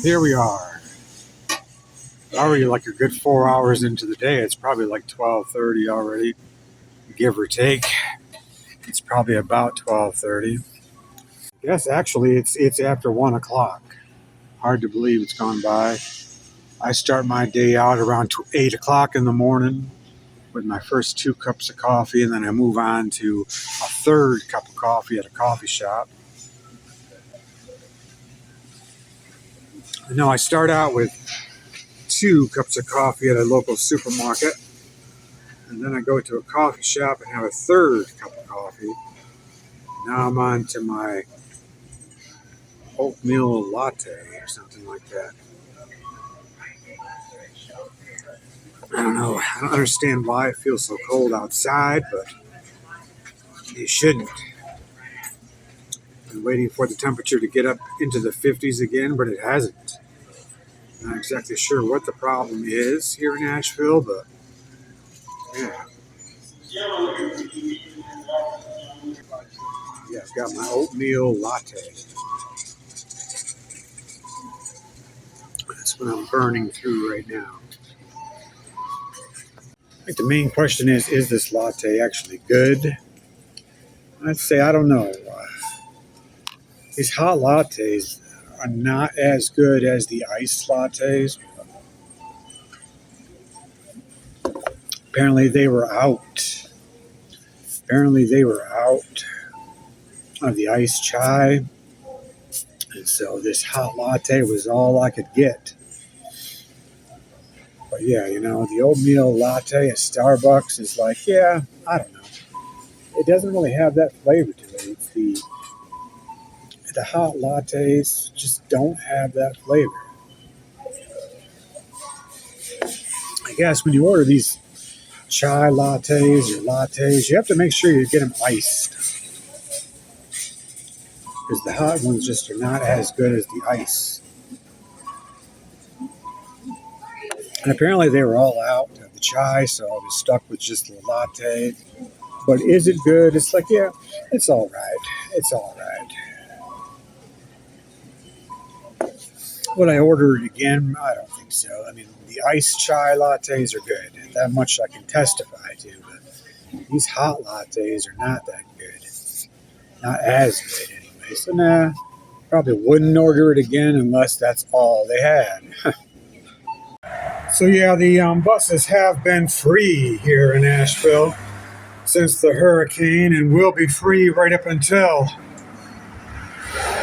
Here we are. Already like a good 4 hours into the day. It's probably like 12:30 already, give or take. It's probably about 12:30. Yes, actually, it's after 1 o'clock. Hard to believe it's gone by. I start my day out around 8 o'clock in the morning with my first 2 cups of coffee, and then I move on to a third cup of coffee at a coffee shop. No, I start out with 2 cups of coffee at a local supermarket, and then I go to a coffee shop and have a third cup of coffee. Now I'm on to my oatmeal latte or something like that. I don't know. I don't understand why it feels so cold outside, but it shouldn't. Been waiting for the temperature to get up into the 50s again, but it hasn't. Not exactly sure what the problem is here in Asheville, but yeah. Yeah, I've got my oatmeal latte. That's what I'm burning through right now. I think the main question is this latte actually good? I'd say I don't know. These hot lattes are not as good as the iced lattes. Apparently they were out. Apparently they were out of the iced chai. And so this hot latte was all I could get. But yeah, the oatmeal latte at Starbucks is like, yeah, I don't know. It doesn't really have that flavor to it. It's the hot lattes just don't have that flavor. I guess when you order these chai lattes or lattes, you have to make sure you get them iced. Because the hot ones just are not as good as the ice. And apparently they were all out of the chai, so I was stuck with just the latte. But is it good? It's like, yeah, it's all right. It's all right. Would I order it again? I don't think so. I mean, the iced chai lattes are good. That much I can testify to. But these hot lattes are not that good. Not as good anyway. So, nah, probably wouldn't order it again unless that's all they had. So, yeah, the buses have been free here in Asheville since the hurricane and will be free right up until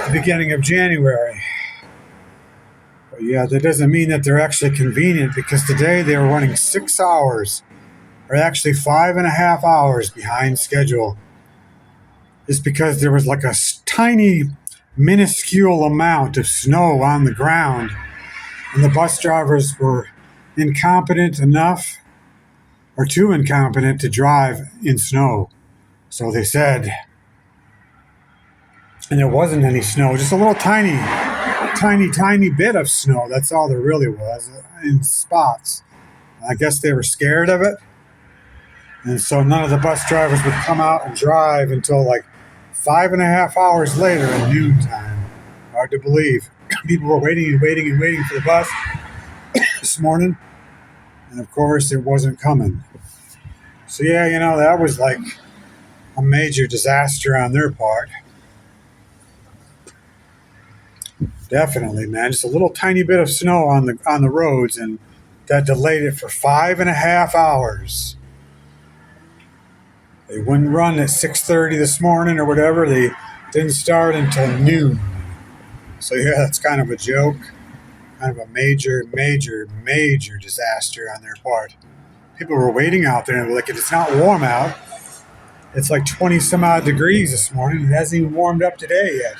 the beginning of January. But yeah, that doesn't mean that they're actually convenient, because today they were running 6 hours, or actually 5.5 hours behind schedule. It's because there was like a tiny, minuscule amount of snow on the ground, and the bus drivers were incompetent enough, or too incompetent, to drive in snow. So they said. And there wasn't any snow, just a little tiny bit of snow. That's all there really was, in spots. I guess they were scared of it. And so none of the bus drivers would come out and drive until like 5.5 hours later at noontime. Hard to believe. People were waiting and waiting and waiting for the bus this morning. And of course, it wasn't coming. So yeah, that was like a major disaster on their part. Definitely, man. Just a little tiny bit of snow on the roads, and that delayed it for 5.5 hours. They wouldn't run at 6:30 this morning or whatever. They didn't start until noon. So yeah, that's kind of a joke. Kind of a major disaster on their part. People were waiting out there, and like, it's not warm out. It's like 20 some odd degrees this morning. It hasn't even warmed up today yet.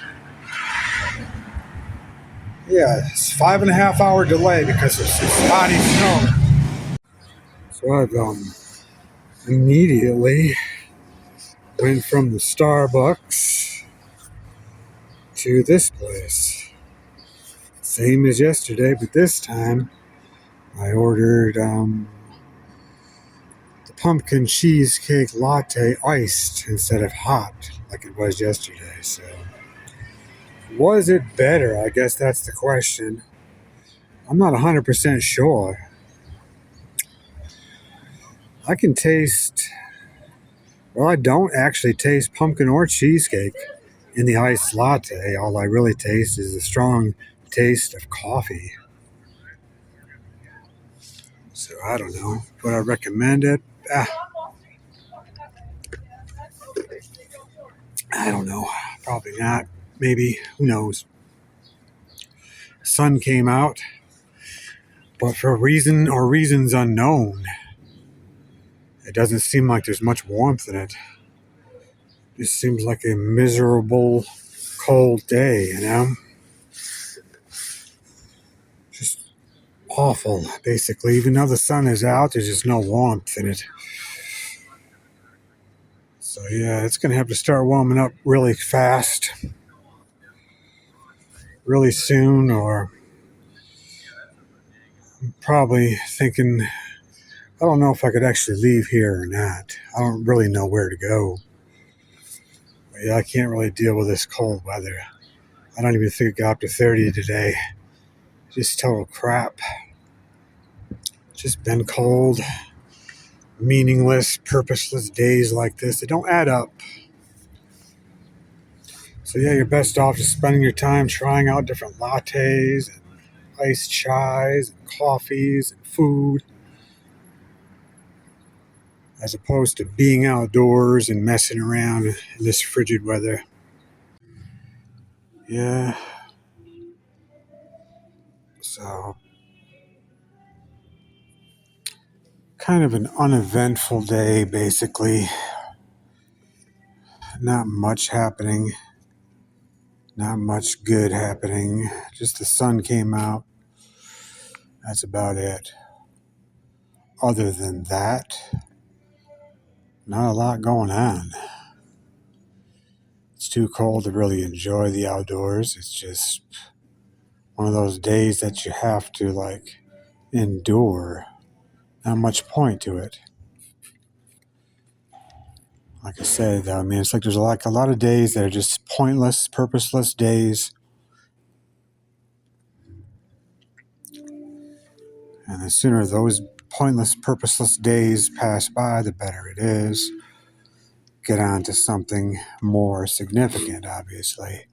Yeah, it's 5.5 hour delay because it's spotty snow. So I've immediately went from the Starbucks to this place. Same as yesterday, but this time I ordered the pumpkin cheesecake latte iced instead of hot like it was yesterday. So was it better? I guess that's the question. I'm not 100% sure. I can taste, well, I don't actually taste pumpkin or cheesecake in the iced latte. All I really taste is the strong taste of coffee. So I don't know. Would I recommend it? I don't know. Probably not. Maybe. Who knows? Sun came out, but for a reason or reasons unknown, it doesn't seem like there's much warmth in it. It seems like a miserable, cold day, you know? Just awful, basically. Even though the sun is out, there's just no warmth in it. So, yeah, it's going to have to start warming up really fast, really soon, or I'm probably thinking, I don't know if I could actually leave here or not. I don't really know where to go. But yeah, I can't really deal with this cold weather. I don't even think it got up to 30 today. Just total crap. Just been cold, meaningless, purposeless days like this. They don't add up. So yeah, you're best off just spending your time trying out different lattes and iced chais and coffees and food, as opposed to being outdoors and messing around in this frigid weather. Yeah. So kind of an uneventful day, basically. Not much happening. Not much good happening. Just the sun came out. That's about it. Other than that, not a lot going on. It's too cold to really enjoy the outdoors. It's just one of those days that you have to endure. Not much point to it. Like I said, though, I mean, it's like there's a lot of days that are just pointless, purposeless days. And the sooner those pointless, purposeless days pass by, the better it is. Get on to something more significant, obviously.